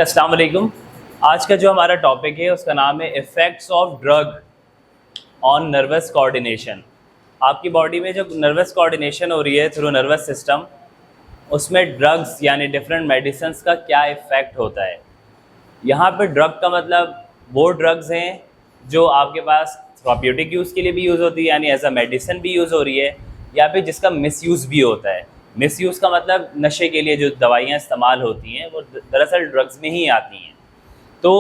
अस्सलाम वालेकुम। आज का जो हमारा टॉपिक है उसका नाम है effects of drug on nervous coordination. आपकी बॉडी में जो नर्वस कोऑर्डिनेशन हो रही है थ्रू नर्वस सिस्टम, उसमें ड्रग्स यानी डिफरेंट मेडिसिन्स का क्या इफ़ेक्ट होता है। यहाँ पे ड्रग का मतलब वो ड्रग्स हैं जो आपके पास थेराप्यूटिक यूज़ के लिए भी यूज़ होती है, यानी एज अ मेडिसिन भी यूज़ हो रही है, या फिर जिसका मिसयूज़ भी होता है। मिसयूज़ का मतलब नशे के लिए जो दवाइयाँ इस्तेमाल होती हैं वो दरअसल ड्रग्स में ही आती हैं। तो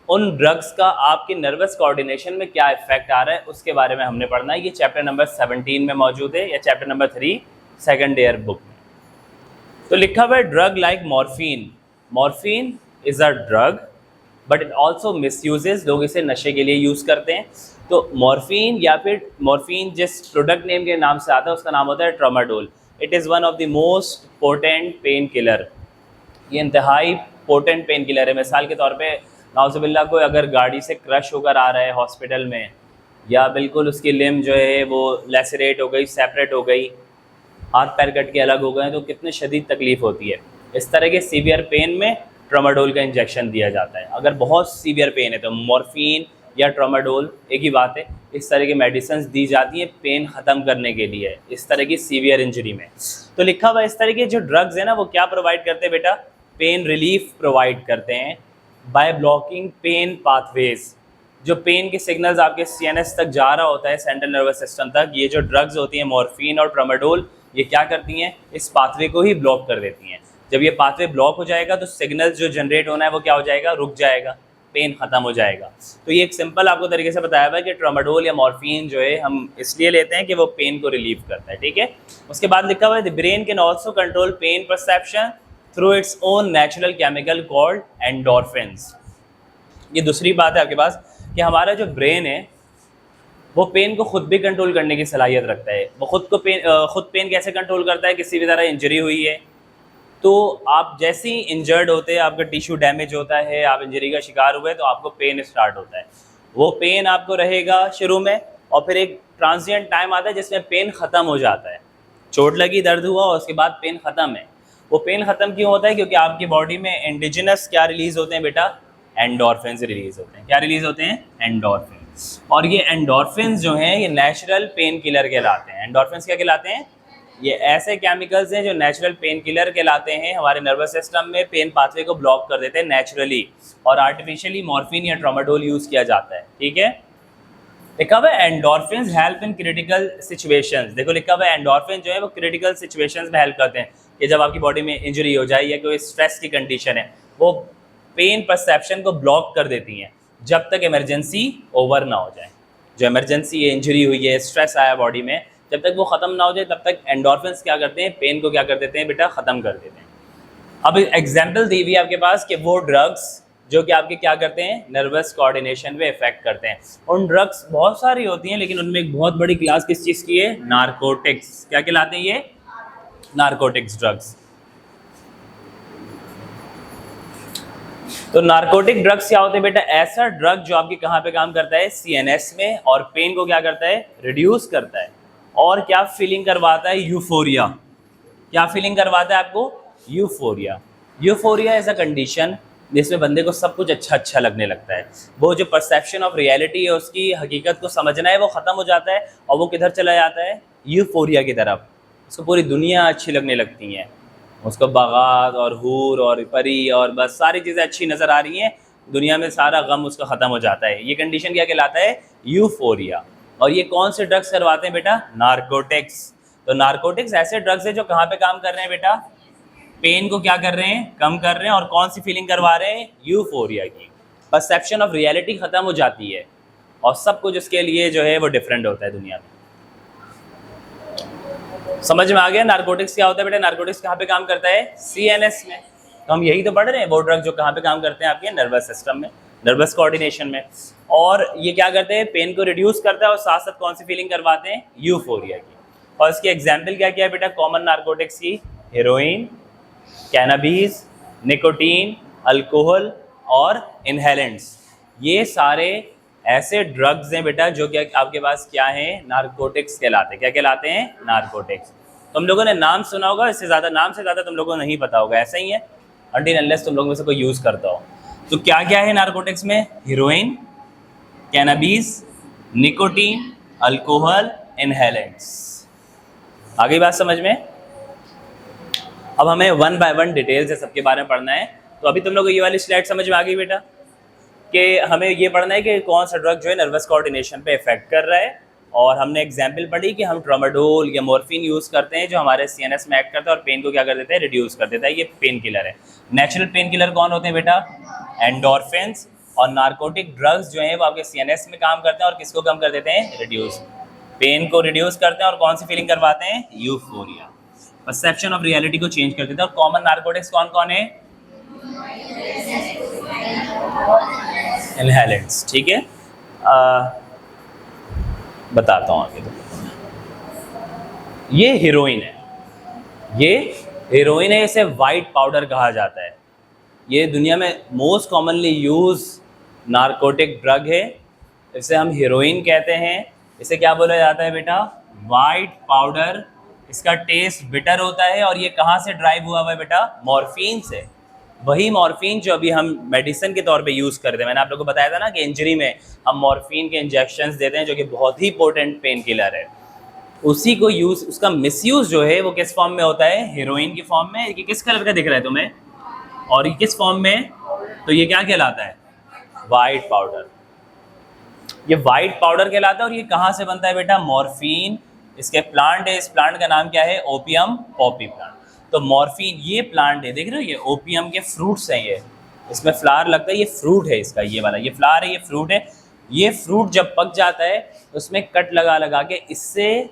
उन ड्रग्स का आपके नर्वस कोऑर्डिनेशन में क्या इफेक्ट आ रहा है उसके बारे में हमने पढ़ना है। ये चैप्टर नंबर 17 में मौजूद है, या chapter number 3 second year book में। तो लिखा हुआ है drug like morphine. Morphine is a drug but it also misuses, लोग इसे नशे के लिए यूज़ करते हैं। तो मॉर्फिन या फिर मॉर्फिन जिस प्रोडक्ट नेम के नाम से आता है उसका नाम होता है tramadol. It is one of the most potent pain killer. ये इंतहाई पोटेंट पेन किलर है। मिसाल के तौर पे नाउज़ुबिल्लाह को अगर गाड़ी से क्रश होकर आ रहा है हॉस्पिटल में, या बिल्कुल उसकी लिम्ब जो है वो लेसरेट हो गई, सेपरेट हो गई, हाथ पैर कट के अलग हो गए, तो कितनी शदीद तकलीफ़ होती है। इस तरह के सीवियर पेन में ट्रामाडोल का इंजेक्शन दिया जाता है। अगर बहुत सीवियर पेन है तो मॉर्फिन या ट्रामाडोल एक ही बात है, इस तरह की मेडिसिन दी जाती हैं पेन ख़त्म करने के लिए इस तरह की सीवियर इंजरी में। तो लिखा हुआ इस तरह के जो ड्रग्स है ना वो क्या प्रोवाइड करते हैं बेटा, पेन रिलीफ प्रोवाइड करते हैं बाय ब्लॉकिंग पेन पाथवेज। जो पेन के सिग्नल्स आपके सीएनएस तक जा रहा होता है, सेंट्रल नर्वस सिस्टम तक, ये जो ड्रग्स होती हैं मॉर्फिन और ट्रामाडोल, ये क्या करती हैं, इस पाथवे को ही ब्लॉक कर देती हैं। जब ये पाथवे ब्लॉक हो जाएगा तो सिग्नल जो जनरेट होना है वो क्या हो जाएगा, रुक जाएगा, पेन ख़त्म हो जाएगा। तो ये एक सिंपल आपको तरीके से बताया हुआ है कि ट्रामाडोल या मॉर्फिन जो है हम इसलिए लेते हैं कि वो पेन को रिलीव करता है, ठीक है। उसके बाद लिखा हुआ है the brain can also control pain perception through its own natural chemical called endorphins. ये दूसरी बात है आपके पास कि हमारा जो ब्रेन है वो पेन को खुद भी कंट्रोल करने की सलाहियत रखता है। वो खुद पेन कैसे कंट्रोल करता है, किसी भी तरह इंजरी हुई है तो आप जैसे ही इंजर्ड होते हैं, आपका टिश्यू डैमेज होता है, आप इंजरी का शिकार हुए तो आपको पेन स्टार्ट होता है। वो पेन आपको रहेगा शुरू में और फिर एक ट्रांजिएंट टाइम आता है जिसमें पेन ख़त्म हो जाता है। चोट लगी, दर्द हुआ और उसके बाद पेन ख़त्म है। वो पेन ख़त्म क्यों होता है, क्योंकि आपकी बॉडी में एंडोजिनस क्या रिलीज़ होते हैं बेटा, एंडोर्फिन्स रिलीज़ होते हैं। क्या रिलीज़ होते हैं, एंडोर्फिन्स। और ये एंडोर्फिन्स जो हैं ये नेचुरल पेन किलर कहलाते हैं। एंडोर्फिन्स क्या कहलाते हैं, ये ऐसे केमिकल्स हैं जो नेचुरल पेन किलर कहलाते हैं। हमारे नर्वस सिस्टम में पेन पाथवे को ब्लॉक कर देते हैं नेचुरली, और आर्टिफिशियली मॉर्फिन या ट्रामाडोल यूज़ किया जाता है, ठीक है। लिखा हुआ है endorphins help in critical situations. देखो लिखा हुआ है एंडोर्फिन जो है वो क्रिटिकल सिचुएशंस में हेल्प करते हैं कि जब आपकी बॉडी में इंजरी हो जाए या कोई स्ट्रेस की कंडीशन है, वो पेन परसेप्शन को ब्लॉक कर देती हैं जब तक इमरजेंसी ओवर ना हो जाए। जो इमरजेंसी इंजरी हुई है, स्ट्रेस आया बॉडी में, जब तक वो ख़त्म ना हो जाए तब तक एंडोर्फिन्स क्या करते हैं, पेन को क्या कर देते हैं बेटा, ख़त्म कर देते हैं। अब एग्जाम्पल दी हुई है आपके पास कि वो ड्रग्स जो कि आपके क्या करते हैं, नर्वस कोऑर्डिनेशन पे इफेक्ट करते हैं। उन ड्रग्स बहुत सारी होती हैं लेकिन उनमें एक बहुत बड़ी क्लास किस चीज़ की है, नारकोटिक्स। क्या कहलाते हैं ये, नारकोटिक्स ड्रग्स। तो नारकोटिक ड्रग्स क्या होते हैं बेटा, ऐसा ड्रग जो आपके कहाँ पे काम करता है, सीएनएस में, और पेन को क्या करता है, रिड्यूस करता है, और क्या फीलिंग करवाता है, यूफोरिया। क्या फीलिंग करवाता है आपको, euphoria. Euphoria is a condition जिसमें बंदे को सब कुछ अच्छा अच्छा लगने लगता है। वो जो परसेप्शन ऑफ रियलिटी है, उसकी हकीकत को समझना है, वो ख़त्म हो जाता है और वो किधर चला जाता है, यूफोरिया की तरफ। उसको पूरी दुनिया अच्छी लगने लगती हैं, उसको बागात और हूर और परी और बस सारी चीज़ें अच्छी नज़र आ रही हैं, दुनिया में सारा गम उसका ख़त्म हो जाता है। ये कंडीशन क्या कहलाता है, यूफोरिया। और ये कौन से ड्रग्स करवाते हैं बेटा, नारकोटिक्स। तो नारकोटिक्स ऐसे ड्रग्स हैं जो कहाँ पे काम कर रहे हैं बेटा, पेन को क्या कर रहे हैं, कम कर रहे हैं, और कौन सी फीलिंग करवा रहे हैं, यूफोरिया की। परसेप्शन ऑफ रियलिटी ख़त्म हो जाती है और सब कुछ उसके लिए जो है वो डिफरेंट होता है दुनिया में। समझ में आ गया नारकोटिक्स क्या होता है बेटा, नारकोटिक्स कहाँ पे काम करता है, सीएनएस में। तो हम यही तो पढ़ रहे हैं, वो ड्रग जो कहाँ पे काम करते हैं, आपके नर्वस सिस्टम में, नर्वस कोऑर्डिनेशन में। और ये क्या करते हैं, पेन को रिड्यूस करता है और साथ साथ कौन सी फीलिंग करवाते हैं, यूफोरिया की। और इसकी एग्जाम्पल क्या क्या है बेटा, कॉमन नारकोटिक्स की, हेरोइन, कैनाबीज, निकोटीन, अल्कोहल और इनहेलेंट्स। ये सारे ऐसे ड्रग्स हैं बेटा जो कि आपके पास क्या हैं, नारकोटिक्स कहलाते हैं। क्या कहलाते हैं, नारकोटिक्स। तुम लोगों ने नाम सुना होगा, इससे ज़्यादा नाम से ज़्यादा तुम लोगों को नहीं पता होगा, ऐसा ही है। until unless तुम लोग में से कोई यूज़ करता हो। तो क्या क्या है नारकोटिक्स में? Heroine, cannabis, nicotine, alcohol, inhalants. आगे बात समझ में? अब हमें वन बाय वन डिटेल से सबके बारे में पढ़ना है। तो अभी तुम लोग को ये वाली स्लाइड समझ में आ गई बेटा कि हमें ये पढ़ना है कि कौन सा ड्रग जो है नर्वस कोऑर्डिनेशन पे इफेक्ट कर रहा है। और हमने एग्जाम्पल पढ़ी कि हम ट्रामाडोल या मॉर्फिन यूज़ करते हैं जो हमारे सीएनएस में एक्ट करता है और पेन को क्या कर देता है? रिड्यूस कर देता है। ये पेन किलर है। नेचुरल पेन किलर कौन होते हैं बेटा? एंडोर्फिन्स। और नार्कोटिक ड्रग्स जो हैं वो आपके सीएनएस में काम करते हैं और किसको कम कर देते हैं? रिड्यूस। पेन को रिड्यूस करते हैं और कौन सी फीलिंग करवाते हैं? यूफोरिया। परसेप्शन ऑफ रियलिटी को चेंज कर देते हैं। और कॉमन नार्कोटिक्स कौन कौन है? इनहेलेंट्स। ठीक है, बताता हूँ आगे। तो ये हीरोइन है, ये हीरोइन है। इसे वाइट पाउडर कहा जाता है। ये दुनिया में most commonly use narcotic drug है। इसे हम हीरोइन कहते हैं। इसे क्या बोला जाता है बेटा? White powder. इसका टेस्ट बिटर होता है। और ये कहाँ से ड्राइव हुआ हुआ है बेटा? मॉर्फिन से। वही मॉर्फिन जो अभी हम मेडिसिन के तौर पे यूज़ करते हैं। मैंने आप लोगों को बताया था ना कि इंजरी में हम मॉर्फिन के इंजेक्शंस देते हैं जो कि बहुत ही पोटेंट पेन किलर है। उसी को यूज़, उसका मिसयूज़ जो है वो किस फॉर्म में होता है? हीरोइन की फॉर्म में। ये किस कलर का दिख रहा है तुम्हें? और ये किस फॉर्म में? तो ये क्या कहलाता है? White powder. ये वाइट पाउडर कहलाता है। और ये कहाँ से बनता है बेटा? मॉर्फिन। इसके प्लांट है। इस प्लांट का नाम क्या है? Opium Poppy plant. तो मॉर्फिन ये प्लांट है, देख रहे हो? ये ओपियम के फ्रूट्स हैं। ये इसमें फ्लावर लगता है। ये फ्रूट है इसका, ये वाला। ये फ्लावर है, ये फ्रूट है। ये फ्रूट जब पक जाता है उसमें कट लगा लगा के इससे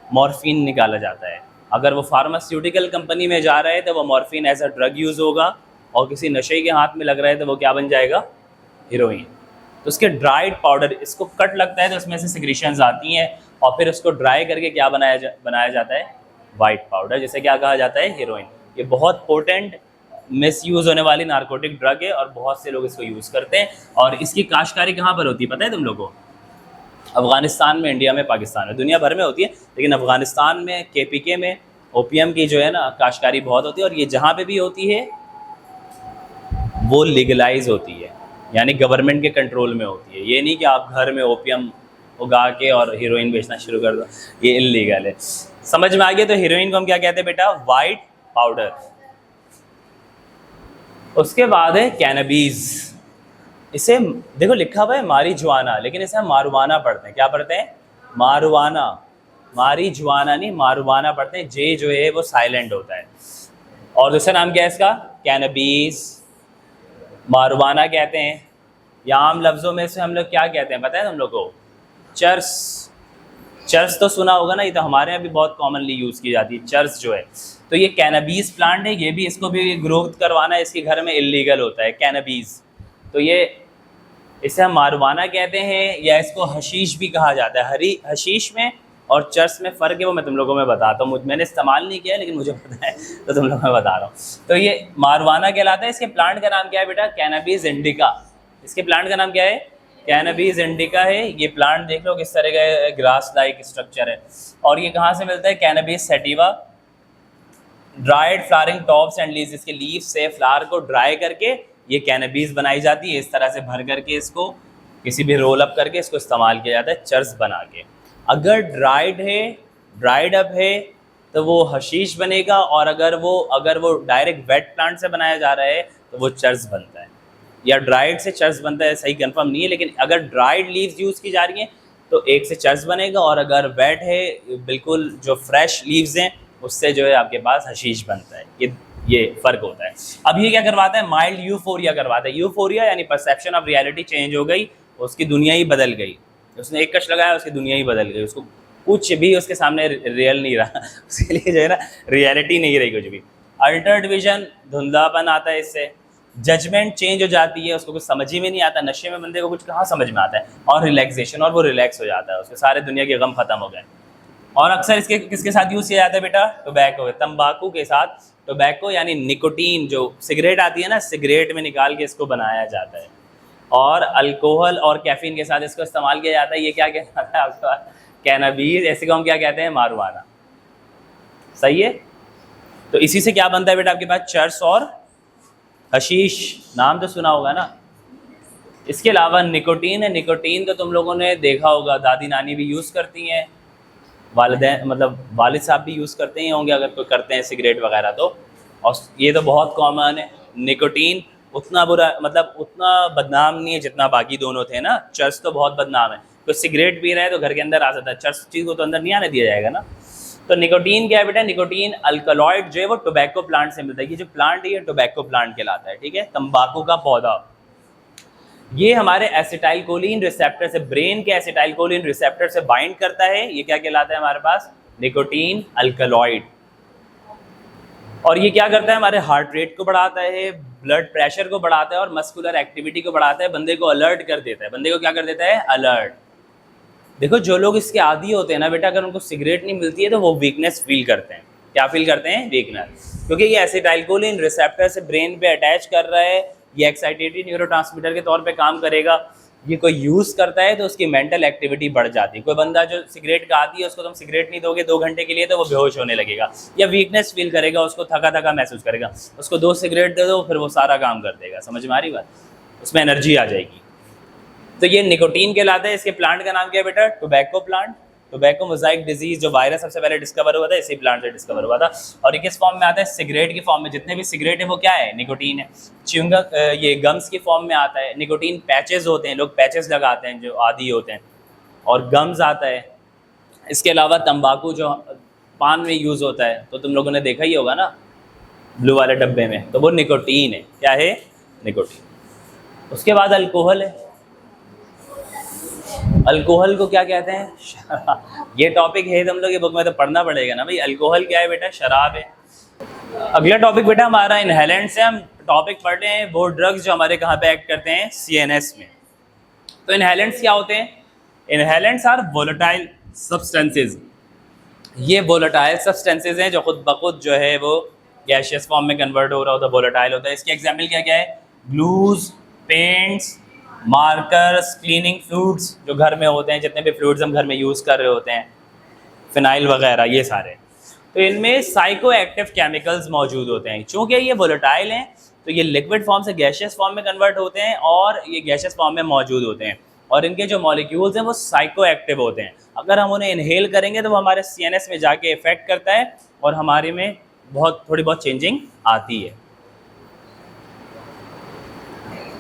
मॉर्फिन निकाला जाता है। अगर वो फार्मास्यूटिकल कंपनी में जा रहा है तो वो morphine as a drug use होगा। और किसी नशे के हाथ में लग रहा है तो वो क्या बन जाएगा? हीरोइन। तो उसके ड्राइड पाउडर, इसको कट लगता है तो उसमें से सिक्रीशंस आती हैं और फिर उसको ड्राई करके क्या बनाया जाता है? वाइट पाउडर, जिसे क्या कहा जाता है? हीरोइन। ये बहुत पोटेंट मिसयूज़ होने वाली नार्कोटिक ड्रग है और बहुत से लोग इसको यूज़ करते हैं। और इसकी काश्तकारी कहाँ पर होती है पता है तुम लोगों को? अफ़गानिस्तान में, इंडिया में, पाकिस्तान में, दुनिया भर में होती है। लेकिन अफ़गानिस्तान में KPK में ओपियम की जो है ना काश्तकारी बहुत होती है। और ये जहाँ पे भी होती है वो लीगलाइज होती है, यानी गवर्नमेंट के कंट्रोल में होती है। ये नहीं कि आप घर में ओपियम उगा के और हीरोइन बेचना शुरू कर दो, ये इल्लीगल है। समझ में आ गया? तो हीरोइन को हम क्या कहते हैं बेटा? White powder. उसके बाद है कैनबीज। इसे देखो लिखा हुआ है मारीजुआना, लेकिन इसे हम मारुआना पढ़ते हैं। क्या पढ़ते हैं? मारुआना। मारीजुआना नहीं, मारुआना पढ़ते हैं। जे जो है वो साइलेंट होता है। और दूसरा नाम क्या है इसका? कैनबीज। मारुआना कहते हैं। या आम लफ्ज़ों में से हम लोग क्या कहते हैं पता है तुम लोग को? चर्स। चर्स तो सुना होगा ना, ये तो हमारे यहाँ भी बहुत कॉमनली यूज़ की जाती है चर्स जो है। तो ये कैनबीज प्लांट है। ये भी, इसको भी ग्रोथ करवाना इसके घर में इल्लीगल होता है, कैनबीज। तो ये इसे हम मारुआना कहते हैं या इसको हशीश भी कहा जाता है। हशीश में और चर्स में फ़र्क है वो मैं तुम लोगों में बताता हूँ। मैंने इस्तेमाल नहीं किया है लेकिन मुझे पता है तो तुम लोगों में बता रहा हूँ। तो ये मारुआना कहलाता है। इसके प्लांट का नाम क्या है बेटा? Cannabis indica. इसके प्लांट का नाम क्या है? कैनबीज इंडिका है। ये प्लांट देख लो किस तरह का ग्रास लाइक स्ट्रक्चर है। और ये कहाँ से मिलता है? Cannabis sativa. Dried flowering tops and leaves. इसके लीव्स से फ्लावर को ड्राई करके ये कैनबीज बनाई जाती है। इस तरह से भर करके इसको किसी भी रोल अप करके इसको इस्तेमाल किया जाता है चर्स बना के। अगर ड्राइड अप है तो वो हशीश बनेगा। और अगर वो डायरेक्ट वेट प्लांट से बनाया जा रहा है तो वो चर्स बनता है। या ड्राइड से चर्स बनता है, सही कंफर्म नहीं है। लेकिन अगर ड्राइड लीव्स यूज़ की जा रही हैं तो एक से चर्स बनेगा। और अगर वेट है, बिल्कुल जो फ्रेश लीव्स हैं, उससे जो है आपके पास हशीश बनता है। ये फ़र्क होता है। अब ये क्या करवाता है? माइल्ड यूफोरिया करवाता है। यूफोरिया यानी परसेप्शन ऑफ रियलिटी चेंज हो गई, उसकी दुनिया ही बदल गई। उसने एक कश लगाया, उसकी दुनिया ही बदल गई। उसको कुछ भी उसके सामने रियल नहीं रहा उसके लिए जो है ना रियलिटी नहीं रही कुछ भी। अल्टर्ड विजन, धुंधलापन आता है इससे। जजमेंट चेंज हो जाती है, उसको कुछ समझ ही में नहीं आता। नशे में बंदे को कुछ कहाँ समझ में आता है। और रिलैक्सेशन, और वो रिलैक्स हो जाता है, उसके सारे दुनिया के गम खत्म हो गए। और अक्सर इसके किसके साथ यूज़ किया जाता है बेटा? टोबैको, तंबाकू के साथ। टोबैको यानी निकोटीन, जो सिगरेट आती है ना, सिगरेट में निकाल के इसको बनाया जाता है। और अल्कोहल और कैफीन के साथ इसको इस्तेमाल किया जाता है। ये क्या कहता है आपका? कैनबीज। ऐसे को हम क्या कहते हैं? मारुआना। सही है। तो इसी से क्या बनता है बेटा आपके पास? चर्स और हशीश नाम तो सुना होगा ना। इसके अलावा निकोटीन है। निकोटीन तो तुम लोगों ने देखा होगा, दादी नानी भी यूज़ करती हैं, वालिदैन मतलब वालिद साहब भी यूज़ करते ही होंगे अगर कोई करते हैं सिगरेट वगैरह तो। और ये तो बहुत कॉमन है। निकोटीन उतना बुरा मतलब उतना बदनाम नहीं है जितना बाकी दोनों थे ना। चर्स तो बहुत बदनाम है, तो सिगरेट पी रहे हैं तो घर के अंदर आ जाता है, चर्स चीज़ को तो अंदर नहीं आने दिया जाएगा ना। तो निकोटीन क्या है बेटा? निकोटीन अल्कलॉइड जो है वो टोबैको प्लांट से मिलता है। ये जो प्लांट है ये टोबैको प्लांट कहलाता है, ठीक है, तंबाकू का पौधा। ये हमारे एसिटाइलकोलिन रिसेप्टर से, ब्रेन के एसिटाइलकोलिन रिसेप्टर से बाइंड करता है। ये क्या कहलाता है हमारे पास? Nicotine alkaloid. और ये क्या करता है? हमारे हार्ट रेट को बढ़ाता है, ब्लड प्रेशर को बढ़ाता है और मस्कुलर एक्टिविटी को बढ़ाता है, बंदे को अलर्ट कर देता है। बंदे को क्या कर देता है? अलर्ट। देखो जो लोग इसके आदी होते हैं ना बेटा, अगर उनको सिगरेट नहीं मिलती है तो वो वीकनेस फील करते हैं। क्या फील करते हैं? वीकनेस, क्योंकि ये एसिटाइलकोलिन रिसेप्टर से ब्रेन पे अटैच कर रहा है। ये एक्साइटेटरी न्यूरोट्रांसमीटर के तौर पे काम करेगा। ये कोई यूज़ करता है तो उसकी मेंटल एक्टिविटी बढ़ जाती है। कोई बंदा जो सिगरेट का आदी है उसको तुम सिगरेट नहीं दोगे 2 घंटे के लिए तो वो बेहोश होने लगेगा या वीकनेस फील करेगा, उसको थका थका महसूस करेगा। उसको 2 सिगरेट दे दो फिर वो सारा काम कर देगा। समझ में आ रही बात? उसमें एनर्जी आ जाएगी। तो ये निकोटीन कहलाता है। इसके प्लांट का नाम क्या है बेटा? Tobacco plant. Tobacco mosaic disease जो वायरस सबसे पहले डिस्कवर हुआ था इसी प्लांट से डिस्कवर हुआ था। और ये किस फॉर्म में आता है? सिगरेट की फॉर्म में। जितने भी सिगरेट है वो क्या है? निकोटीन है। च्युइंगम ये गम्स की फॉर्म में आता है। निकोटीन पैचेस होते हैं, लोग पैचेस लगाते हैं जो आदी होते हैं। और गम्स आता है। इसके अलावा तंबाकू जो पान में यूज़ होता है तो तुम लोगों ने देखा ही होगा ना ब्लू वाले डब्बे में, तो वो निकोटीन है। क्या है? निकोटीन। उसके बाद अल्कोहल है। अल्कोहल को क्या कहते हैं? ये टॉपिक है तुम लोग ये बुक में तो पढ़ना पड़ेगा ना भाई। अल्कोहल क्या है बेटा? शराब है। अगला टॉपिक बेटा हमारा इनहेलेंट्स है। हम टॉपिक पढ़ रहे हैं वो ड्रग्स जो हमारे कहाँ पे एक्ट करते हैं? सीएनएस में। तो इनहेलेंट्स क्या होते हैं? Inhalants are volatile substances. ये वोलेटाइल सब्सटेंसेज हैं जो खुद ब खुद जो है वो गैशियस फॉर्म में कन्वर्ट हो रहा होता है, वोलेटाइल होता है। इसकी एग्जाम्पल क्या क्या है? Glues, paints, markers, cleaning fluids जो घर में होते हैं, जितने भी फ्लूइड्स हम घर में यूज़ कर रहे होते हैं, फिनाइल वगैरह, ये सारे। तो इनमें साइको एक्टिव केमिकल्स मौजूद होते हैं। चूँकि ये वोलेटाइल हैं तो ये लिक्विड फॉर्म से गैशियस फॉर्म में कन्वर्ट होते हैं और ये गैशियस फॉर्म में मौजूद होते हैं। और इनके जो मॉलिक्यूल्स हैं वो साइको एक्टिव होते हैं। अगर हम उन्हें इनहेल करेंगे तो वो हमारे सीएनएस में जाके इफेक्ट करता है और हमारे में थोड़ी बहुत चेंजिंग आती है।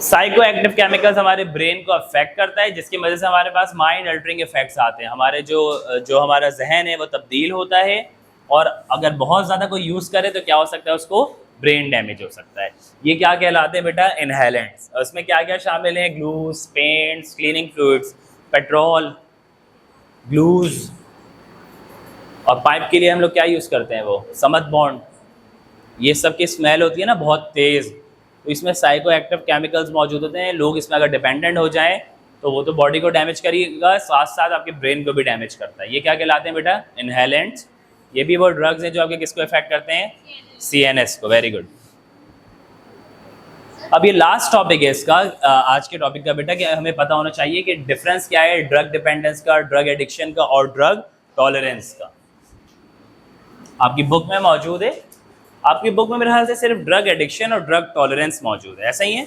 साइको एक्टिव केमिकल्स हमारे ब्रेन को अफेक्ट करता है, जिसकी वजह से हमारे पास माइंड अल्टरिंग इफेक्ट्स आते हैं। हमारे जो हमारा जहन है वो तब्दील होता है और अगर बहुत ज़्यादा कोई यूज़ करे तो क्या हो सकता है? उसको ब्रेन डैमेज हो सकता है। ये क्या कहलाते हैं बेटा? इनहेलेंट्स। और इसमें क्या क्या शामिल हैं? Glues, paints, cleaning fluids, petrol, glues. और पाइप के लिए हम लोग क्या यूज़ करते हैं? वो समत बॉन्ड। ये सब की स्मेल होती है ना बहुत तेज़, तो इसमें साइको एक्टिव केमिकल्स मौजूद होते हैं। लोग इसमें अगर डिपेंडेंट हो जाएं तो वो तो बॉडी को डैमेज करेगा, साथ साथ आपके ब्रेन को भी डैमेज करता है। ये क्या कहलाते हैं बेटा? इनहेलेंट्स। ये भी वो ड्रग्स हैं जो आपके किसको इफेक्ट करते हैं? सीएनएस को। Very good. अब ये लास्ट टॉपिक है इसका, आज के टॉपिक का बेटा, कि हमें पता होना चाहिए कि डिफरेंस क्या है ड्रग डिपेंडेंस का, ड्रग एडिक्शन का और ड्रग टॉलरेंस का। आपकी बुक में मौजूद है। आपकी बुक में मेरे ख्याल से सिर्फ ड्रग एडिक्शन और ड्रग टॉलरेंस मौजूद है, ऐसा ही है,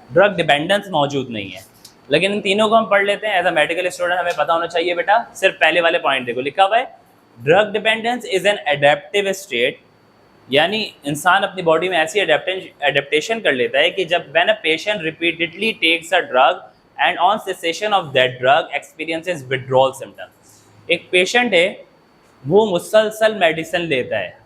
ड्रग डिपेंडेंस मौजूद नहीं है। लेकिन इन तीनों को हम पढ़ लेते हैं। एज अ मेडिकल स्टूडेंट हमें पता होना चाहिए बेटा, सिर्फ पहले वाले पॉइंट देखो, लिखा हुआ है drug dependence is an adaptive state, यानी इंसान अपनी बॉडी में ऐसी एडेप्टेशन कर लेता है कि जब when a patient repeatedly takes a drug and on cessation of that drug experiences withdrawal symptoms. एक पेशेंट है वो मुसलसल मेडिसिन लेता है,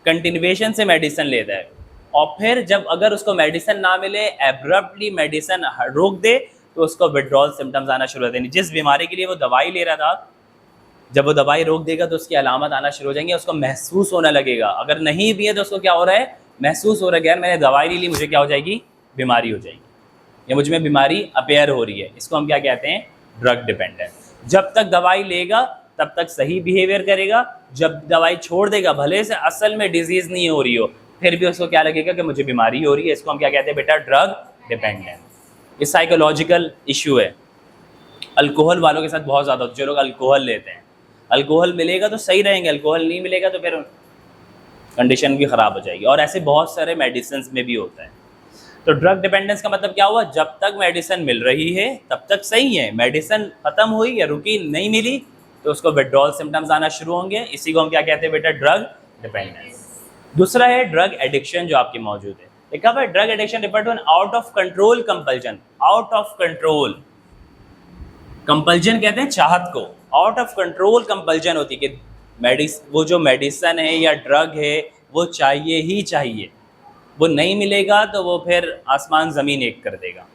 कंटिन्यूएशन से मेडिसिन लेता है, और फिर जब अगर उसको मेडिसिन ना मिले, एब्रप्टली मेडिसिन रोक दे, तो उसको विड्रॉल सिम्टम्स आना शुरू हो जाते हैं। जिस बीमारी के लिए वो दवाई ले रहा था, जब वो दवाई रोक देगा तो उसकी अलामत आना शुरू हो जाएंगी, उसको महसूस होने लगेगा। अगर नहीं भी है तो उसको क्या हो रहा है? महसूस हो रहा है, यार मैंने दवाई नहीं ली, मुझे क्या हो जाएगी? बीमारी हो जाएगी, या मुझ में बीमारी अपेयर हो रही है। इसको हम क्या कहते हैं? Drug dependent. जब तक दवाई लेगा तब तक सही बिहेवियर करेगा, जब दवाई छोड़ देगा, भले से असल में डिजीज़ नहीं हो रही हो, फिर भी उसको क्या लगेगा कि मुझे बीमारी हो रही है। इसको हम क्या कहते हैं बेटा? Drug dependent. ये साइकोलॉजिकल इशू है। अल्कोहल वालों के साथ बहुत ज़्यादा होता है, जो लोग अल्कोहल लेते हैं। अल्कोहल मिलेगा तो सही रहेंगे, अल्कोहल नहीं मिलेगा तो फिर कंडीशन भी ख़राब हो जाएगी। और ऐसे बहुत सारे मेडिसिन में भी होता है। तो ड्रग डिपेंडेंस का मतलब क्या हुआ, जब तक मेडिसिन मिल रही है तब तक सही है, मेडिसिन खत्म हुई या रुकी नहीं मिली तो उसको विड्रॉल सिम्टम्स आना शुरू होंगे, इसी को हम क्या कहते हैं बेटा, ड्रग डिपेंडेंस। दूसरा है ड्रग एडिक्शन जो आपकी मौजूद है। लिखा हुआ है drug addiction refer to an out of control compulsion. Out of control compulsion कहते हैं चाहत को, आउट ऑफ कंट्रोल कंपल्जन होती है कि वो जो मेडिसिन है या ड्रग है वो चाहिए ही चाहिए, वो नहीं मिलेगा तो वो फिर आसमान ज़मीन एक कर देगा।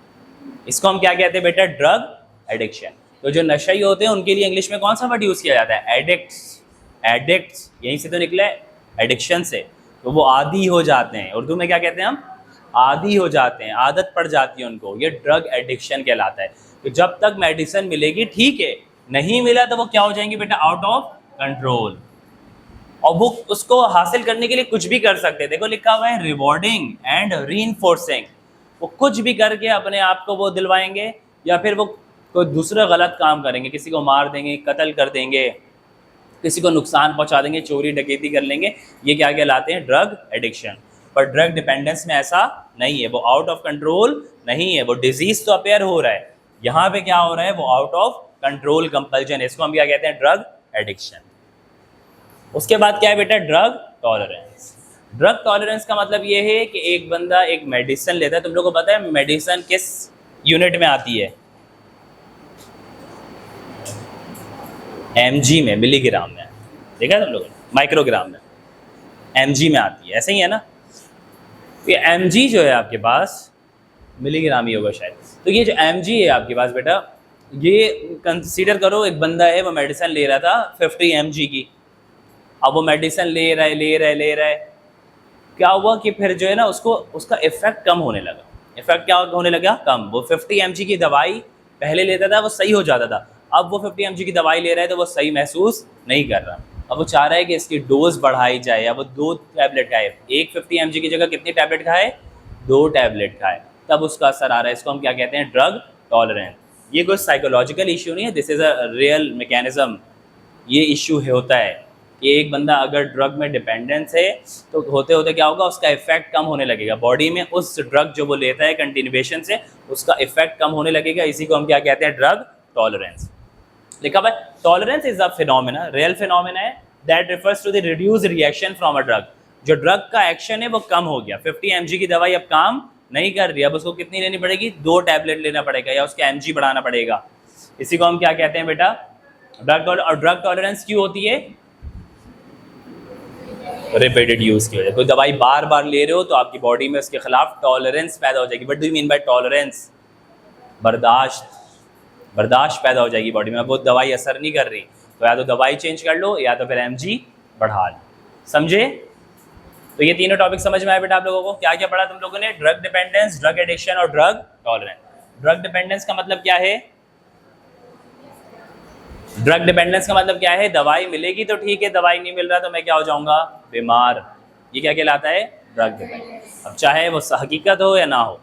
इसको हम क्या कहते हैं बेटा, ड्रग एडिक्शन। तो जो नशई होते हैं उनके लिए इंग्लिश में कौन सा वर्ड यूज़ किया जाता है, एडिक्ट्स। एडिक्ट्स यहीं से तो निकला है, एडिक्शन से। तो वो आदी हो जाते हैं, उर्दू में क्या कहते हैं हम, आदी हो जाते हैं, आदत पड़ जाती है उनको, ये ड्रग एडिक्शन कहलाता है। तो जब तक मेडिसिन मिलेगी ठीक है, नहीं मिला तो वो क्या हो जाएंगे बेटा, आउट ऑफ कंट्रोल, और वो उसको हासिल करने के लिए कुछ भी कर सकते हैं। देखो लिखा हुआ है रिवॉर्डिंग एंड रीइंफोर्सिंग, वो कुछ भी करके अपने आप को वो दिलवाएंगे या फिर वो कोई दूसरा गलत काम करेंगे, किसी को मार देंगे, कत्ल कर देंगे, किसी को नुकसान पहुंचा देंगे, चोरी डकैती कर लेंगे, ये क्या कहलाते हैं, ड्रग एडिक्शन। पर ड्रग डिपेंडेंस में ऐसा नहीं है, वो आउट ऑफ कंट्रोल नहीं है, वो डिजीज तो अपेयर हो रहा है, यहाँ पे क्या हो रहा है, वो आउट ऑफ कंट्रोल कंपल्जन, इसको हम क्या कहते हैं, ड्रग एडिक्शन। उसके बाद क्या है बेटा, ड्रग टॉलरेंस। ड्रग टॉलरेंस का मतलब ये है कि एक बंदा एक मेडिसिन लेता है, तुम लोगों को पता है मेडिसिन किस यूनिट में आती है, mg में, मिलीग्राम में, देखा तुम लोगों ने, माइक्रोग्राम में, mg में आती है, ऐसे ही है ना। ये mg जो है आपके पास, मिलीग्राम ही होगा शायद, तो ये जो mg है आपके पास बेटा, ये कंसीडर करो एक बंदा है वो मेडिसिन ले रहा था 50 mg की, अब वो मेडिसिन ले रहा है, क्या हुआ कि फिर जो है ना उसको उसका इफेक्ट कम होने लगा। इफेक्ट क्या होने लगा, कम। वो 50 mg की दवाई पहले लेता था वो सही हो जाता था, अब वो 50 mg की दवाई ले रहा है तो वो सही महसूस नहीं कर रहा, अब वो चाह रहा है कि इसकी डोज बढ़ाई जाए, या वो 2 टैबलेट खाए, एक 50 mg की जगह कितनी टैबलेट खाए, 2 टैबलेट खाए, तब उसका असर आ रहा है। इसको हम क्या कहते हैं, ड्रग टॉलरेंस। ये कोई साइकोलॉजिकल इशू नहीं है, this is a real mechanism. ये इशू होता है कि एक बंदा अगर ड्रग में डिपेंडेंस है तो होते होते क्या होगा, उसका इफेक्ट कम होने लगेगा बॉडी में, उस ड्रग जो वो लेता है कंटिन्यूएशन से उसका इफेक्ट कम होने लगेगा, इसी को हम क्या कहते हैं, ड्रग टॉलरेंस। लिखा हुआ है tolerance is a phenomena, real phenomena है, that refers to the reduced reaction from a drug. जो ड्रग का एक्शन है वो कम हो गया, 50 mg की दवाई अब काम नहीं कर रही, अब उसको कितनी लेनी पड़ेगी, 2 टैबलेट लेना पड़ेगा या उसका mg बढ़ाना पड़ेगा, इसी को हम क्या कहते हैं बेटा, ड्रग। और ड्रग टॉलरेंस क्यों होती है, रिपीटेड यूज की वजह। कोई दवाई बार बार ले रहे हो तो आपकी बॉडी में उसके खिलाफ टॉलरेंस पैदा हो जाएगी। What do you mean by tolerance, बर्दाश्त पैदा हो जाएगी बॉडी में, अब वो दवाई असर नहीं कर रही तो या तो दवाई चेंज कर लो या तो फिर mg बढ़ा लो, समझे। तो ये तीनों टॉपिक समझ में आए बेटा आप लोगों को, क्या क्या पढ़ा तुम लोगों ने, ड्रग डिपेंडेंस, ड्रग एडिक्शन और ड्रग टॉलरेंस। ड्रग डिपेंडेंस का मतलब क्या है, ड्रग डिपेंडेंस का मतलब क्या है, दवाई मिलेगी तो ठीक है, दवाई नहीं मिल रहा तो मैं क्या हो जाऊंगा, बीमार, ये क्या कहलाता है, ड्रग डिपेंडेंस, अब चाहे वो हकीकत हो या ना हो।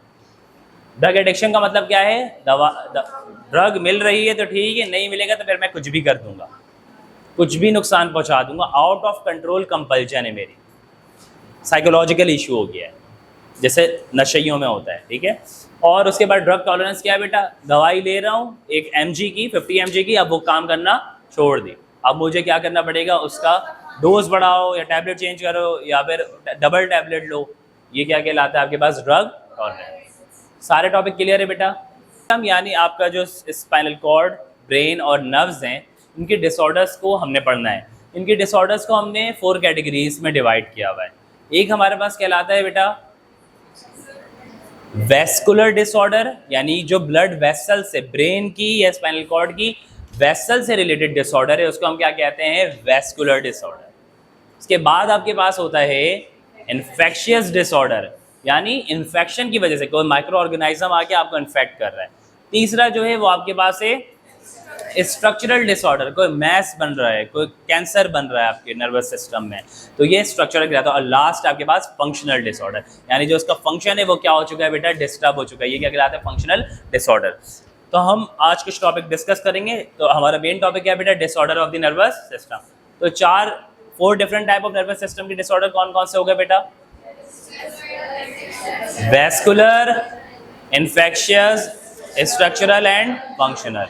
ड्रग एडिक्शन का मतलब क्या है, ड्रग मिल रही है तो ठीक है, नहीं मिलेगा तो फिर मैं कुछ भी कर दूंगा, कुछ भी नुकसान पहुंचा दूंगा, आउट ऑफ कंट्रोल कंपल्शन है मेरी, साइकोलॉजिकल इशू हो गया है, जैसे नशइयों में होता है, ठीक है। और उसके बाद ड्रग टॉलरेंस क्या है बेटा, दवाई ले रहा हूँ एक mg की, 50 mg की, अब वो काम करना छोड़ दी, अब मुझे क्या करना पड़ेगा, उसका डोज बढ़ाओ या टैबलेट चेंज करो या फिर डबल टैबलेट लो, ये क्या कहलाता है आपके पास, ड्रग टॉलरेंस। सारे टॉपिक क्लियर है बेटा। हम यानी आपका जो स्पाइनल कॉर्ड, ब्रेन और नर्व्स हैं, इनके डिसऑर्डर्स को हमने पढ़ना है। इनके डिसऑर्डर्स को हमने 4 कैटेगरीज में डिवाइड किया हुआ है। एक हमारे पास कहलाता है बेटा वेस्कुलर डिसऑर्डर, यानी जो ब्लड वेसल से, ब्रेन की या स्पाइनल कॉर्ड की वेसल से रिलेटेड डिसऑर्डर है, उसको हम क्या कहते हैं, वेस्कुलर डिसऑर्डर। उसके बाद आपके पास होता है इन्फेक्शियस डिसऑर्डर, यानी इन्फेक्शन की वजह से कोई माइक्रो ऑर्गेनाइज्म आके आपको इन्फेक्ट कर रहा है। तीसरा जो है वो आपके पास है स्ट्रक्चरल डिसऑर्डर, कोई मैस बन रहा है, कोई कैंसर बन रहा है आपके नर्वस सिस्टम में, तो ये स्ट्रक्चरल कहलाता है। और लास्ट आपके पास फंक्शनल डिसऑर्डर, यानी जो उसका फंक्शन है वो क्या हो चुका है बेटा, डिस्टर्ब हो चुका है, ये क्या कहलाता है, फंक्शनल डिसऑर्डर। तो हम आज कुछ टॉपिक डिस्कस करेंगे। तो हमारा मेन टॉपिक क्या है बेटा, disorder of the nervous system. तो 4 different type of nervous system के डिसऑर्डर कौन कौन से हो गए बेटा, vascular, infectious, structural and functional.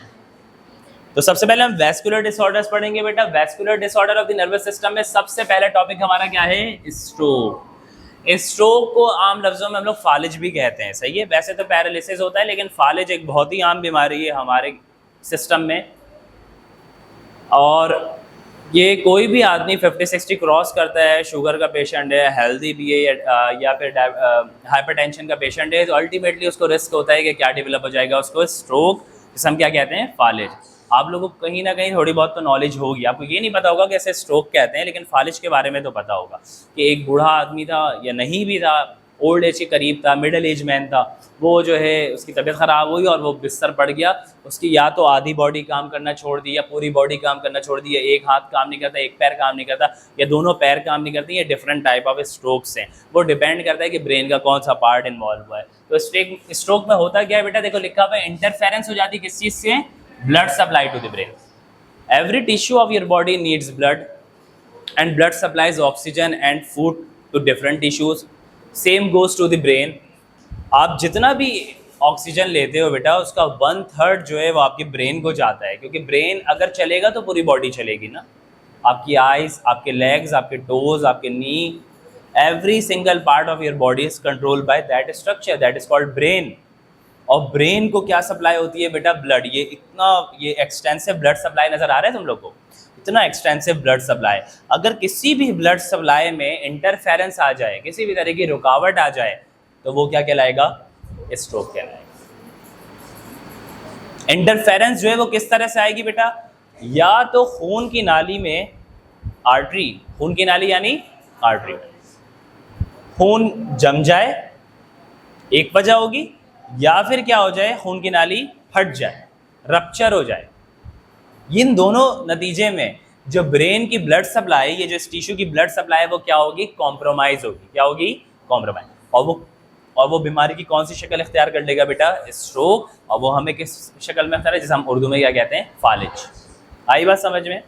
तो सबसे पहले हम वैस्कुलर डिसऑर्डर्स पढ़ेंगे बेटा। Vascular disorder of the nervous system में सबसे पहला टॉपिक हमारा क्या है? स्ट्रोक। स्ट्रोक को आम लफ्जों में हम लोग फालिज भी कहते हैं, सही है। वैसे तो पैरालिसिस होता है, लेकिन फालिज एक बहुत ही आम बीमारी है हमारे सिस्टम में। और ये कोई भी आदमी 50-60 क्रॉस करता है, शुगर का पेशेंट है, हेल्दी भी है, या फिर हाइपरटेंशन का पेशेंट है, तो अल्टीमेटली उसको रिस्क होता है कि क्या डेवलप हो जाएगा, उसको स्ट्रोक, जिसे हम क्या कहते हैं? फालिज। आप लोगों को कहीं ना कहीं थोड़ी बहुत तो नॉलेज होगी, आपको ये नहीं पता होगा कि ऐसे स्ट्रोक कहते हैं, लेकिन फालिज के बारे में तो पता होगा कि एक बूढ़ा आदमी था या नहीं भी था, ओल्ड एज के करीब था, मिडिल एज मैन था, वो जो है उसकी तबीयत ख़राब हुई और वो बिस्तर पड़ गया। उसकी या तो आधी बॉडी काम करना छोड़ दी या पूरी बॉडी काम करना छोड़ दी, या एक हाथ काम नहीं करता, एक पैर काम नहीं करता, या दोनों पैर काम नहीं करते। ये डिफरेंट टाइप ऑफ स्ट्रोक्स हैं। वो डिपेंड करता है कि ब्रेन का कौन सा पार्ट इन्वॉल्व हुआ है। तो स्ट्रोक में होता क्या है बेटा? देखो लिखा हुआ है, इंटरफेरेंस हो जाती है किस चीज़ से? Blood supply to the brain. Every tissue of your body needs blood and blood supplies oxygen and food to different tissues. Same goes to the brain. आप जितना भी ऑक्सीजन लेते हो बेटा, उसका 1/3 जो है वो आपके ब्रेन को जाता है, क्योंकि ब्रेन अगर चलेगा तो पूरी बॉडी चलेगी ना। आपकी आइज, आपके लेग्स, आपके टोज, आपके knee, every single part of your body is controlled by that structure, that is called brain. और ब्रेन को क्या सप्लाई होती है बेटा? ब्लड। ये एक्सटेंसिव ब्लड सप्लाई नजर आ रहा है तुम लोग को? इतना एक्सटेंसिव ब्लड सप्लाई। अगर किसी भी ब्लड सप्लाई में इंटरफेरेंस आ जाए, किसी भी तरह की रुकावट आ जाए, तो वो क्या कहलाएगा? स्ट्रोक कहलाएगा। इंटरफेरेंस जो है वो किस तरह से आएगी बेटा? या तो खून की नाली में आर्टरी, खून की नाली यानी आर्टरी, खून जम जाए, एक वजह होगी, या फिर क्या हो जाए? खून की नाली फट जाए, रप्चर हो जाए। इन दोनों नतीजे में जो ब्रेन की ब्लड सप्लाई, ये जो टिश्यू की ब्लड सप्लाई है, वो क्या होगी? कॉम्प्रोमाइज होगी। क्या होगी? कॉम्प्रोमाइज। और वो बीमारी की कौन सी शक्ल इख्तियार कर लेगा बेटा? स्ट्रोक। और वो हमें किस शक्ल में इख्तियार है? जिसे हम उर्दू में क्या कहते हैं? फालिज। आई बात समझ में?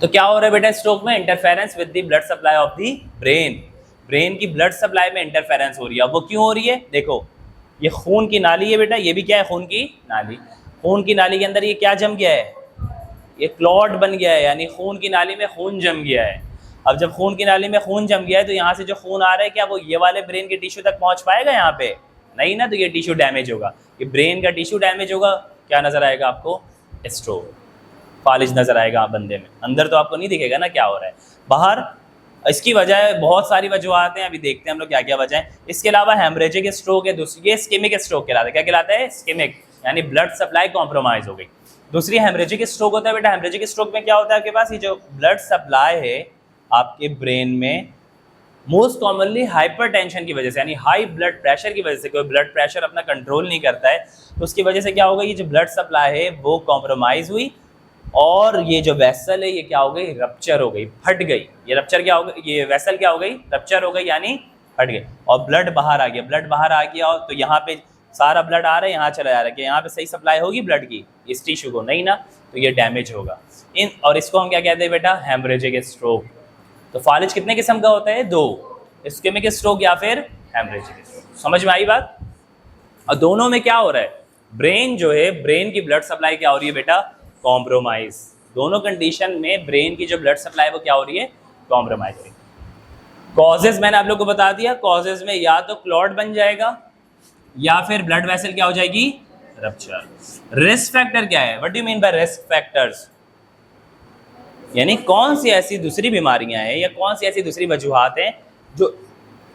तो क्या हो रहा है बेटा स्ट्रोक में? Interference with the blood supply of the brain. Brain की ब्लड सप्लाई में इंटरफेरेंस हो रही है। अब वो क्यों हो रही है? देखो, ये खून की नाली है बेटा, ये भी क्या है? खून की नाली। खून की नाली के अंदर ये क्या जम गया है? ये क्लॉट बन गया है, यानी खून की नाली में खून जम गया है। अब जब खून की नाली में खून जम गया है, तो यहाँ से जो खून आ रहा है, क्या वो ये वाले ब्रेन के टिश्यू तक पहुँच पाएगा? यहाँ पे नहीं ना, तो ये टिश्यू डैमेज होगा। ये ब्रेन का टिश्यू डैमेज होगा, क्या नजर आएगा आपको? स्ट्रोक, फालिज नजर आएगा बंदे में। अंदर तो आपको नहीं दिखेगा ना क्या हो रहा है, बाहर। इसकी वजह बहुत सारी वजूहत हैं, अभी देखते हैं हम लोग क्या क्या वजह है। इसके अलावा हेमरेजिक स्ट्रोक है, दूसरी ये स्किमिक स्ट्रोक कहलाता है। क्या कहलाता है? स्किमिक, यानी ब्लड सप्लाई कॉम्प्रोमाइज हो गई। दूसरी हेमरेजिक स्ट्रोक होता है बेटा। हेमरेजिक स्ट्रोक में क्या होता है आपके पास? ये जो ब्लड सप्लाई है आपके ब्रेन में, मोस्ट कॉमनली हाइपरटेंशन की वजह से, यानी हाई ब्लड प्रेशर की वजह से, कोई ब्लड प्रेशर अपना कंट्रोल नहीं करता है, तो उसकी वजह से क्या होगा? ये जो ब्लड सप्लाई है वो कॉम्प्रोमाइज हुई, और ये जो वेसल है ये क्या हो गई? रप्चर हो गई, फट गई। ये रप्चर क्या हो गई? ये वेसल क्या हो गई? रप्चर हो गई, यानी फट गई, और ब्लड बाहर आ गया। ब्लड बाहर आ गया, और तो यहाँ पे सारा ब्लड आ रहा है, यहाँ चला जा रहा है, कि यहाँ पे सही सप्लाई होगी ब्लड की इस टिश्यू को? नहीं ना, तो ये डैमेज होगा। और इसको हम क्या कहते हैं बेटा? Haemorrhagic stroke. तो फालिज कितने किस्म का होता है? 2, इस्केमिक स्ट्रोक या फिर हेमरेजिक स्ट्रोक। समझ में आई बात? और दोनों में क्या हो रहा है? ब्रेन जो है, ब्रेन की ब्लड सप्लाई क्या हो रही है बेटा? कॉम्प्रोमाइज। दोनों कंडीशन में ब्रेन की जो ब्लड सप्लाई है वो क्या हो रही है? कॉम्प्रोमाइज हो रही है। कॉजेज मैंने आप लोग को बता दिया। कॉजेज में या तो क्लॉट बन जाएगा, या फिर ब्लड वेसल क्या हो जाएगी? रप्चर। रिस्क फैक्टर क्या है? What do you mean by risk factors? यानी कौन सी ऐसी दूसरी बीमारियां हैं या कौन सी ऐसी दूसरी वजूहात हैं जो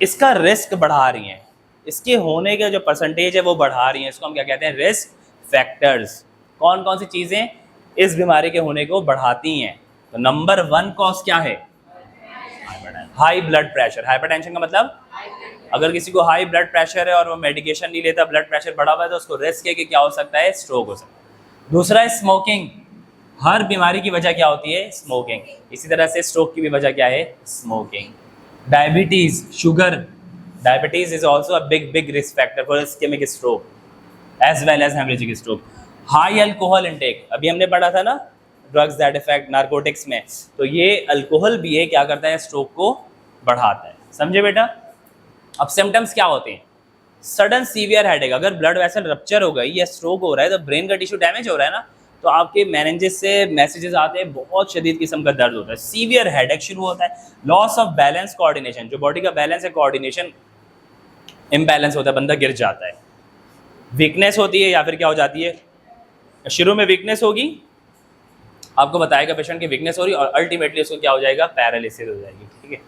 इसका रिस्क बढ़ा रही हैं, इसके होने के जो परसेंटेज है वो बढ़ा रही हैं। इसको हम क्या कहते हैं? Risk factors. कौन कौन सी चीज़ें इस बीमारी के होने को बढ़ाती हैं? तो नंबर 1 कॉज क्या है? High blood pressure. हाइपरटेंशन का मतलब, अगर किसी को हाई ब्लड प्रेशर है और वो मेडिकेशन नहीं लेता, ब्लड प्रेशर बढ़ा हुआ है, तो उसको रिस्क है कि क्या हो सकता है? स्ट्रोक हो सकता है। दूसरा है स्मोकिंग। हर बीमारी की वजह क्या होती है? स्मोकिंग। इसी तरह से स्ट्रोक की भी वजह क्या है? Smoking. Diabetes, sugar. Diabetes is also a big risk factor for ischaemic stroke as well as haemorrhagic stroke. High alcohol intake, अभी हमने पढ़ा था ना ड्रग्स दैट इफेक्ट नारकोटिक्स में, तो ये अल्कोहल भी है क्या करता है? स्ट्रोक को बढ़ाता है। समझे बेटा? अब सिम्टम्स क्या होते हैं? सडन सीवियर हेडेक, अगर ब्लड वेसल रप्चर हो गई या स्ट्रोक हो रहा है तो ब्रेन का टिश्यू डैमेज हो रहा है ना, तो आपके मेनिंजेस से मैसेजेस आते हैं, बहुत शदीद किस्म का दर्द होता है, सीवियर हेडेक शुरू होता है, लॉस ऑफ बैलेंस कोऑर्डिनेशन, जो बॉडी का बैलेंस है कोऑर्डिनेशन इम्बैलेंस होता है, बंदा गिर जाता है, वीकनेस होती है या फिर क्या हो जाती है, शुरू में वीकनेस होगी, आपको बताएगा पेशेंट की वीकनेस हो रही है और अल्टीमेटली उसको क्या हो जाएगा, पैरालिसिस हो जाएगी, ठीक है।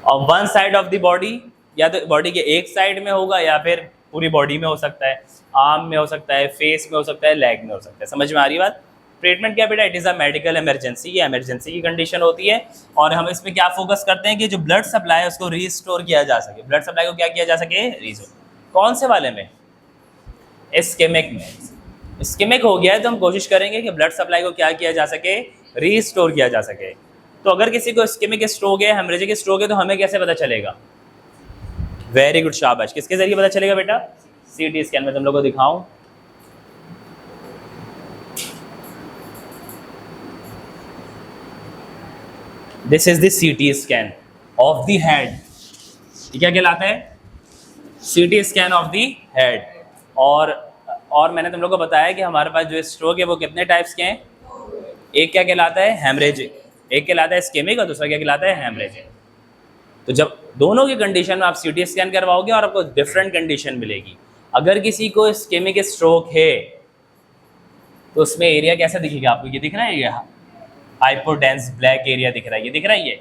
और one side of the body, या तो बॉडी के एक साइड में होगा या फिर पूरी बॉडी में हो सकता है, आर्म में हो सकता है, फेस में हो सकता है, लेग में हो सकता है, समझ में आ रही बात। ट्रीटमेंट क्या बेटा, it is a medical emergency, ये इमरजेंसी की कंडीशन होती है और हम इस पर क्या फोकस करते हैं कि जो ब्लड सप्लाई है उसको रीस्टोर किया जा सके, ब्लड सप्लाई को क्या किया जा सके, रीस्टोर। कौन से वाले में, इस्केमिक में। इस्केमिक हो गया है तो हम कोशिश करेंगे कि ब्लड सप्लाई को क्या किया जा सके, रीस्टोर किया जा सके। तो अगर किसी को इस्केमिक स्ट्रोक है, हेमरेजिक स्ट्रोक है, तो हमें कैसे पता चलेगा, वेरी गुड, शाबाश, किसके जरिए पता चलेगा बेटा, सीटी स्कैन में तुम लोग को दिखाऊं, this is the CT scan of the head, ये क्या कहलाता है, CT scan of the head. और मैंने तुम लोग को बताया कि हमारे पास जो स्ट्रोक है वो कितने टाइप्स के हैं, एक क्या कहलाता है, हेमरेजिक, एक कहलाता है इस्केमिक और दूसरा क्या कहलाता है, हेमरेजिक। तो जब दोनों की कंडीशन में आप सीटी स्कैन करवाओगे और आपको डिफरेंट कंडीशन मिलेगी। अगर किसी को इस्केमिक स्ट्रोक है तो उसमें एरिया कैसा दिखेगा आपको, ये दिख रहा है, ये हाइपोडेंस ब्लैक एरिया दिख रहा है, ये दिख रहा है,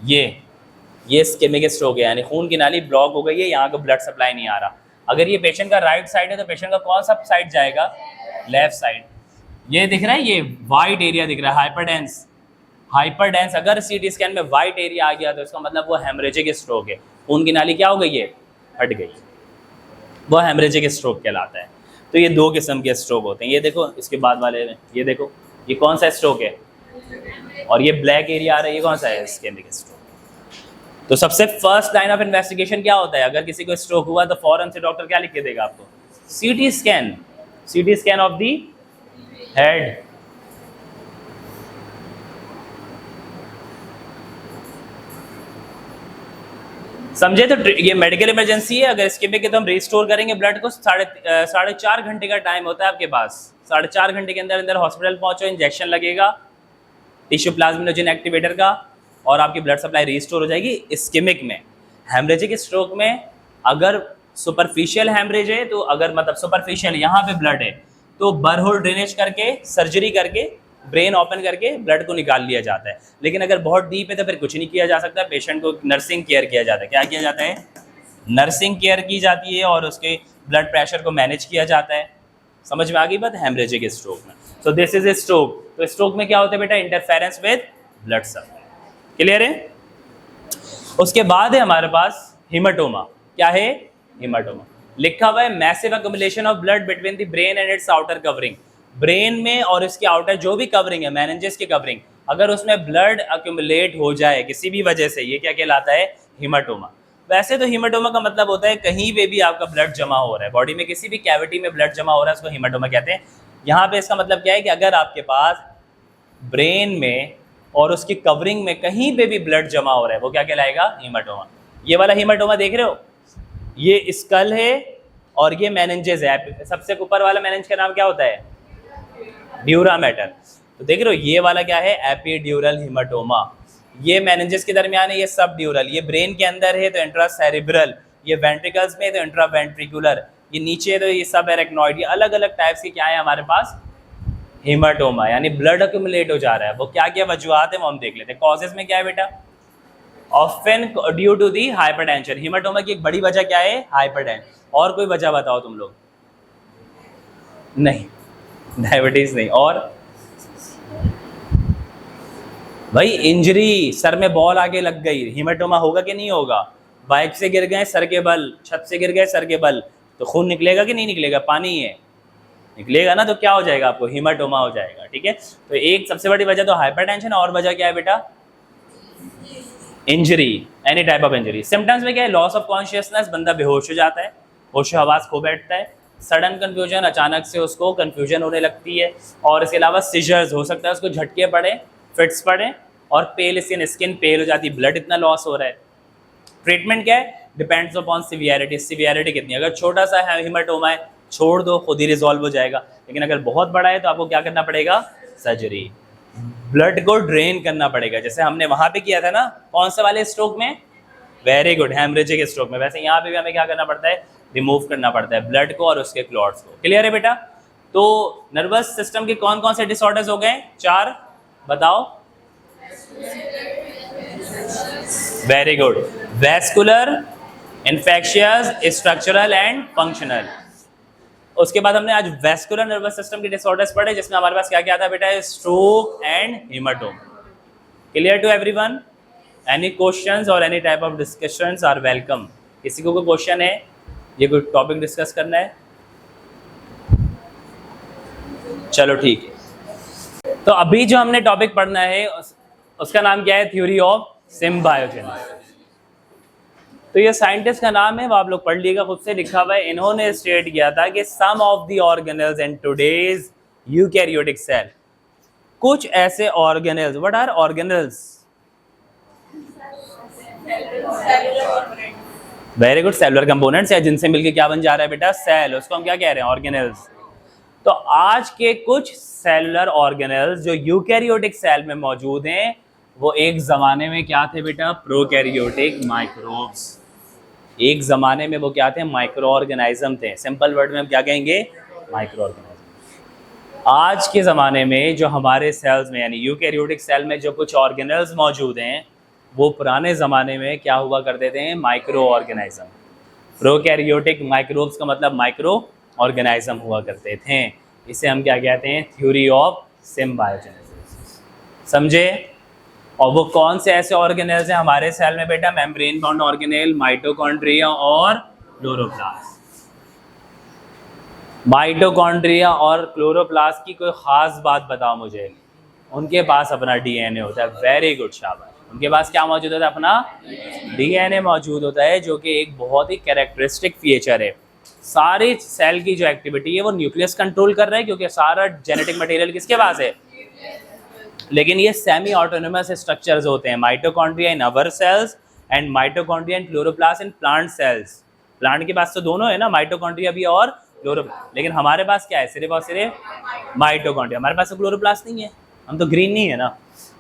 ये इस्केमिक स्ट्रोक है, यानी खून की नाली ब्लॉक हो गई है, यहाँ को ब्लड सप्लाई नहीं आ रहा। अगर ये पेशेंट का राइट साइड है तो पेशेंट का कौन सा साइड जाएगा, लेफ्ट साइड। ये दिख रहा है, ये वाइट एरिया दिख रहा है, हाइपरडेंस। अगर सीटी स्कैन में वाइट एरिया आ गया तो इसका मतलब वो हेमरेजिक स्ट्रोक है, खून की नाली क्या हो गई है, हट गई, वो हेमरेजिक स्ट्रोक कहलाता है। तो ये दो किस्म के स्ट्रोक होते हैं, ये देखो इसके बाद वाले में, ये देखो ये कौन सा स्ट्रोक है, और ये ब्लैक एरिया आ रहा है, ये कौन सा है, इस्केमिक स्ट्रोक। तो सबसे फर्स्ट लाइन ऑफ इन्वेस्टिगेशन क्या होता है, अगर किसी को स्ट्रोक हुआ तो फौरन से डॉक्टर क्या लिख के देगा आपको, CT scan of the head. समझे। तो ये मेडिकल इमरजेंसी है, अगर इसके में तो हम रिस्टोर करेंगे ब्लड को, 4.5 घंटे का टाइम होता है आपके पास, 4.5 घंटे के अंदर हॉस्पिटल पहुंचो, इंजेक्शन लगेगा टिश्यू प्लाज्मिनोजेन एक्टिवेटर का और आपकी ब्लड सप्लाई रिस्टोर हो जाएगी। इस्केमिक में, हेमरेजिक स्ट्रोक में अगर सुपरफिशियल हेमरेज है, तो अगर मतलब सुपरफिशियल यहाँ पे ब्लड है तो बरहोल ड्रेनेज करके, सर्जरी करके, ब्रेन ओपन करके ब्लड को निकाल लिया जाता है। लेकिन अगर बहुत डीप है तो फिर कुछ नहीं किया जा सकता, पेशेंट को नर्सिंग केयर किया जाता है। क्या किया जाता है, नर्सिंग केयर की जाती है और उसके ब्लड प्रेशर को मैनेज किया जाता है। समझ में आ गई बात, हेमरेजिक स्ट्रोक में। So this is a stroke. तो स्ट्रोक में क्या होता है बेटा, interference with blood supply. Clear है। उसके बाद है हमारे पास हीमाटोमा। क्या है, हीमाटोमा लिखा हुआ है, massive accumulation of blood between the brain and it's outer covering. Brain में और इसके आउटर जो भी कवरिंग है, मेनिंजेस की कवरिंग, अगर उसमें ब्लड अक्यूमुलेट हो जाए किसी भी वजह से, ये क्या कहलाता है, हीमाटोमा। वैसे तो हीमाटोमा का मतलब होता है कहीं पे भी आपका ब्लड जमा हो रहा है, बॉडी में किसी भी कैविटी में ब्लड जमा हो रहा है, उसको हीमाटोमा कहते हैं। यहाँ पे इसका मतलब क्या है कि अगर आपके पास ब्रेन में और उसकी कवरिंग में कहीं पे भी ब्लड जमा हो रहा है, वो क्या कहलाएगा, हीमाटोमा। ये वाला हीमाटोमा देख रहे हो, ये स्कल है और ये मेनिंजेस है। सबसे ऊपर वाला मेनिंज का नाम क्या होता है, ड्यूरा मैटर। तो देख रहे हो, ये वाला क्या है, एपिड्यूरल हीमाटोमा। ये मेनिंजेस के दरमियान है, ये सब ड्यूरल। ये ब्रेन के अंदर है तो इंट्रासेरिब्रल, ये वेंट्रिकल्स में तो इंट्रावेंट्रिकुलर, ये नीचे तो ये सब एरेक्नॉइड। ये अलग अलग टाइप्स के क्या है हमारे पास, हीमाटोमा, यानी ब्लड अक्यूमुलेट हो जा रहा है। वो क्या क्या वजूहात है वो हम देख लेते हैं। कॉजेज में क्या है बेटा, often due to the hypertension. Haematoma की एक बड़ी वजह क्या है, हाइपरटेंशन। और कोई वजह बताओ तुम लोग, नहीं, डायबिटीज नहीं, और भाई इंजरी, सर में बॉल आगे लग गई, हीमाटोमा होगा कि नहीं होगा। बाइक से गिर गए सर के बल, छत से गिर गए सर के बल, तो खून निकलेगा कि नहीं निकलेगा, पानी है, निकलेगा ना, तो क्या हो जाएगा आपको, हीमाटोमा हो जाएगा। ठीक है। तो एक सबसे बड़ी वजह तो हाइपरटेंशन, और वजह क्या है बेटा, injury, any type of injury. Symptoms में क्या है, लॉस ऑफ कॉन्शियसनेस, बंदा बेहोश हो जाता है, होश हवास खो बैठता है। सडन कन्फ्यूजन, अचानक से उसको कन्फ्यूजन होने लगती है। और इसके अलावा सीजर्स हो सकता है, उसको झटके पड़े, फिट्स पड़े, और पेल स्किन, स्किन पेल हो जाती है, ब्लड इतना लॉस हो रहा है। ट्रीटमेंट क्या है, डिपेंड्स अपॉन सिवियरिटी, सिवियरिटी कितनी है। अगर छोटा सा है हीमाटोमा है, छोड़ दो, खुद ही रिजॉल्व हो जाएगा। लेकिन अगर बहुत बड़ा है तो आपको क्या करना पड़ेगा, सर्जरी, ब्लड को ड्रेन करना पड़ेगा, जैसे हमने वहां पे किया था ना, कौन से वाले स्ट्रोक में, वेरी गुड, हेमरेजिक स्ट्रोक में। वैसे यहाँ पे भी हमें क्या करना पड़ता है, रिमूव करना पड़ता है ब्लड को और उसके क्लॉट्स को। क्लियर है बेटा? तो नर्वस सिस्टम के कौन कौन से डिसऑर्डर्स हो गए, 4 बताओ। Very good, vascular, infectious, structural and functional. उसके बाद हमने आज वैस्कुलर नर्वस सिस्टम के डिसऑर्डर्स पढ़े, जिसमें हमारे पास क्या क्या था बेटा, stroke and hematoma. Clear to everyone? Any questions और any type of discussions are welcome. किसी को कोई क्वेश्चन है, ये कोई टॉपिक डिस्कस करना है? चलो ठीक है। तो अभी जो हमने टॉपिक पढ़ना है उसका नाम क्या है, थ्योरी ऑफ सिम्बायोजेनेसिस। तो ये साइंटिस्ट का नाम है, वो आप लोग पढ़ लीजिएगा, खुद से लिखा हुआ है। इन्होंने स्टेट किया था कि some of the organelles in today's eukaryotic cell, कुछ ऐसे organelles, what are organelles, very good, cellular components है, जिनसे मिलके क्या बन जा रहा है बेटा, सेल, उसको हम क्या कह रहे हैं, ऑर्गेनेल्स। तो आज के कुछ सेलुलर ऑर्गेनेल्स जो यूकैरियोटिक सेल में मौजूद हैं, वो एक जमाने में क्या थे बेटा, प्रोकैरियोटिक माइक्रोब्स। एक जमाने में वो क्या थे, माइक्रो ऑर्गेनाइज्म थे। सिंपल वर्ड में हम क्या कहेंगे, माइक्रो ऑर्गेनाइज्म। आज के ज़माने में जो हमारे सेल्स में, यानी यूकैरियोटिक सेल में जो कुछ ऑर्गेनल्स मौजूद हैं, वो पुराने ज़माने में क्या हुआ करते थे, माइक्रो ऑर्गेनाइज्म। प्रोकैरियोटिक माइक्रोब्स का मतलब माइक्रो ऑर्गेनाइज्म हुआ करते थे। इसे हम क्या कहते हैं, थ्योरी ऑफ सिम्बायोजेनेसिस। समझे? और वो कौन से ऐसे ऑर्गेनेल्स हैं हमारे सेल में बेटा, मेम्ब्रेन बाउंड ऑर्गेनेल, माइटोकॉन्ड्रिया और क्लोरोप्लास्ट। माइटोकॉन्ड्रिया और क्लोरोप्लास्ट की कोई खास बात बताओ मुझे। उनके पास अपना डीएनए होता है। वेरी गुड, शाबाश। उनके पास क्या मौजूद होता है, अपना डीएनए मौजूद होता है, जो कि एक बहुत ही कैरेक्टरिस्टिक फीचर है। सारी सेल की जो एक्टिविटी है वो न्यूक्लियस कंट्रोल कर रहा है, क्योंकि सारा जेनेटिक मटेरियल किसके पास है। लेकिन ये सेमी ऑटोनोमस स्ट्रक्चर्स होते हैं, mitochondria in our cells and mitochondria and chloroplast in plant cells. Plant के पास तो दोनों है ना, माइटोकॉन्ड्रिया भी और क्लोरोप्लास्ट, लेकिन हमारे पास क्या है, सिर्फ और सिर्फ माइटोकॉन्ड्रिया। हमारे पास तो क्लोरोप्लास्ट नहीं है, हम तो ग्रीन नहीं है ना।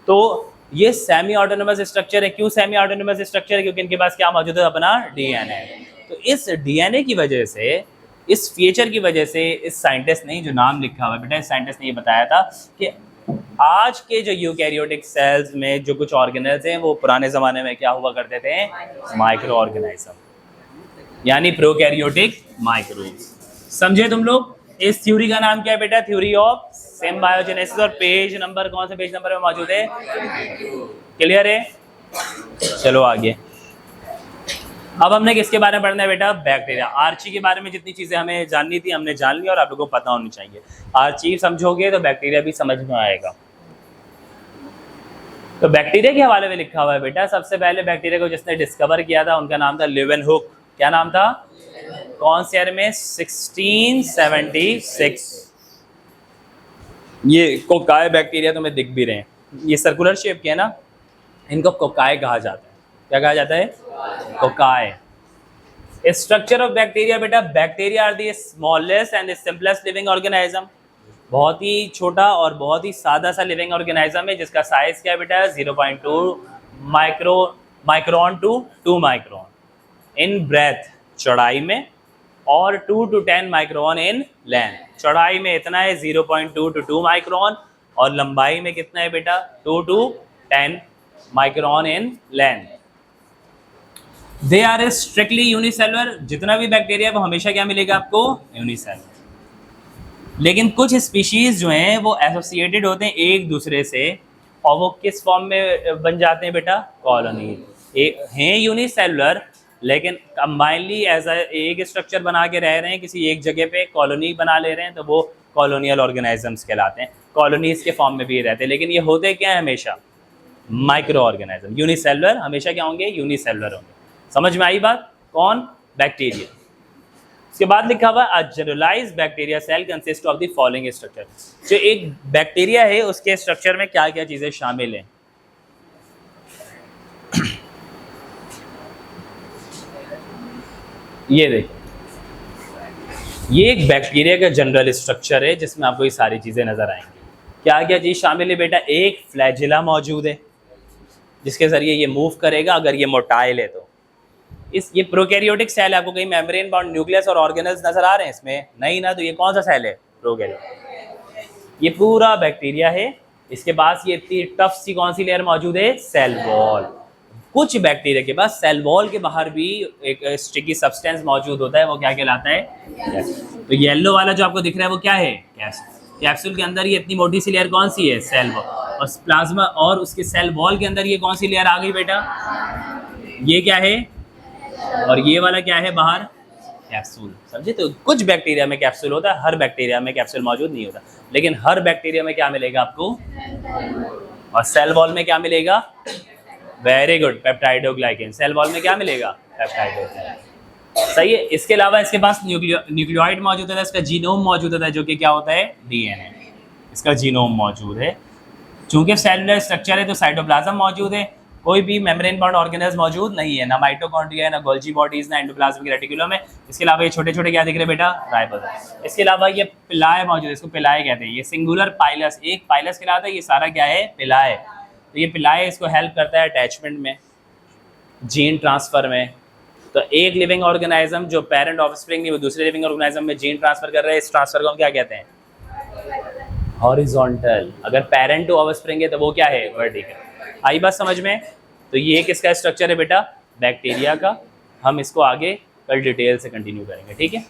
तो ये सेमी ऑटोनोमस स्ट्रक्चर है। क्यों सेमी ऑटोनोमस स्ट्रक्चर है, क्योंकि इनके पास क्या मौजूद है, अपना डीएनए। तो इस डीएनए की वजह से, इस फीचर की वजह से, इस साइंटिस्ट ने जो नाम लिखा हुआ है बेटा, इस साइंटिस्ट ने ये बताया था कि आज के जो यूकैरियोटिक सेल्स में जो कुछ ऑर्गेनेल्स हैं, वो पुराने ज़माने में क्या हुआ करते थे, माइक्रो ऑर्गेनाइज्म, यानी प्रोकैरियोटिक माइक्रोब्स। समझे तुम लोग? इस थ्योरी का नाम क्या है बेटा, थ्योरी ऑफ सिम्बायोजेनेसिस। और पेज नंबर, कौन से पेज नंबर में मौजूद है, क्लियर है? चलो आगे। अब हमने किसके बारे में पढ़ना है बेटा, बैक्टीरिया। आर्ची के बारे में जितनी चीज़ें हमें जाननी थी हमने जान ली, और आप लोगों को पता होनी चाहिए। आर्ची समझोगे तो बैक्टीरिया भी समझ में आएगा। तो बैक्टीरिया के हवाले में लिखा हुआ है बेटा, सबसे पहले बैक्टीरिया को जिसने डिस्कवर किया था उनका नाम था लेवेनहुक। क्या नाम था? कौन से ईयर में? 1676। ये कोकाई बैक्टीरिया तुम्हें दिख भी रहे हैं, ये सर्कुलर शेप के है ना, इनको कोकाई कहा जाता है। क्या कहा जाता है? कोकाई। स्ट्रक्चर ऑफ बैक्टीरिया बेटा, bacteria are the smallest and simplest living organism. बहुत ही छोटा और बहुत ही सादा सा लिविंग ऑर्गेनाइज्म है, जिसका साइज क्या है बेटा, 0.2 micron to 2 micron in breadth, चौड़ाई में, और 2 to 10 माइक्रोन इन लेंथ। चौड़ाई में इतना है 0.2 to 2 माइक्रोन, और लंबाई में कितना है बेटा, 2 to 10 micron in length. They are strictly unicellular. जितना भी बैक्टीरिया है वो हमेशा क्या मिलेगा आपको, यूनिसेलुलर। लेकिन कुछ स्पीशीज जो हैं वो एसोसिएटेड होते हैं एक दूसरे से, और वो किस फॉर्म में बन जाते हैं बेटा, कॉलोनी। हैं यूनिसेलुलर, लेकिन कंबाइनली एज एक स्ट्रक्चर बना के रह रहे हैं, किसी एक जगह पे कॉलोनी बना ले रहे हैं, तो वो कॉलोनियल ऑर्गेनाइजम्स कहलाते हैं। कॉलोनीज के फॉर्म में भी रहते हैं, लेकिन ये होते क्या है, हमेशा माइक्रो ऑर्गेनाइजम। यूनिसेलुलर हमेशा क्या होंगे, यूनिसेलुलर होंगे। समझ में आई बात? कौन? बैक्टीरिया। उसके बाद लिखा हुआ है generalised bacteria cell consist of the following structure. जो एक बैक्टीरिया है उसके स्ट्रक्चर में क्या क्या चीज़ें शामिल हैं। ये देखो, ये एक बैक्टीरिया का जनरल स्ट्रक्चर है जिसमें आपको ये सारी चीज़ें नज़र आएंगी। क्या क्या चीज़ शामिल है बेटा? एक फ्लैजिला मौजूद है जिसके ज़रिए ये मूव करेगा अगर ये मोटाइल है तो। ये प्रोकैरियोटिक सेल है, आपको कहीं मेम्ब्रेन बाउंड न्यूक्लियस और ऑर्गेनल्स नज़र आ रहे हैं इसमें? नहीं ना, तो ये कौन सा सेल है? प्रोकैरियोटिक। ये पूरा बैक्टीरिया है। इसके पास ये इतनी टफ सी कौन सी लेयर मौजूद है? Cell wall. कुछ बैक्टीरिया के पास सेल वॉल के बाहर भी एक स्टिकी सब्सटेंस मौजूद होता है, वो क्या कहलाता है? तो येलो वाला जो आपको दिख रहा है वो क्या है? कैप्सूल के अंदर ये इतनी मोटी सी लेयर कौन सी है? Cell wall. और प्लाज्मा और उसके सेल वॉल के अंदर ये कौन सी लेयर आ गई बेटा? ये क्या है? और ये वाला क्या है बाहर? कैप्सूल। समझे? तो कुछ बैक्टीरिया में कैप्सूल होता है, हर बैक्टीरिया में कैप्सूल मौजूद नहीं होता, लेकिन हर बैक्टीरिया में क्या मिलेगा आपको? और सेल वॉल में क्या मिलेगा? Very good, peptidoglycan. Cell wall में क्या मिलेगा? पेप्टाइडोग्लाइकेन। सही है। इसके अलावा इसके पास न्यूक्लियोइड मौजूद होता है, इसका जीनोम मौजूद होता है जो कि क्या होता है? डीएनए। इसका जीनोम मौजूद है। चूंकि सेलुलर स्ट्रक्चर है तो साइटोप्लाज्म मौजूद है। कोई भी मेम्ब्रेन बाउंड ऑर्गेनल्स मौजूद नहीं है, ना माइटोकॉन्ड्रिया, ना गोल्जी बॉडीज, ना एंडोप्लाज्मिक रेटिकुलम है। इसके अलावा ये छोटे छोटे क्या दिख रहे हैं बेटा? राइबोसोम। इसके अलावा ये पिलाए मौजूद है, इसको पिलाए कहते हैं। ये सिंगुलर पाइलस, एक पाइलस कहलाता है, ये सारा क्या है? पिलाए। तो ये पिलाए इसको हेल्प करता है अटैचमेंट में, जीन ट्रांसफ़र में। तो एक लिविंग ऑर्गेनिज्म जो पेरेंट ऑफस्प्रिंग नहीं, वो दूसरे लिविंग ऑर्गेनिज्म में जीन ट्रांसफ़र कर रहे हैं, इस ट्रांसफ़र को हम क्या कहते हैं? हॉरिजॉन्टल। अगर पेरेंट टू ऑफस्प्रिंग है तो वो क्या है? वर्टिकल। आई बात समझ में? तो ये किसका स्ट्रक्चर है बेटा? बैक्टीरिया का। हम इसको आगे कल डिटेल से कंटिन्यू करेंगे, ठीक है?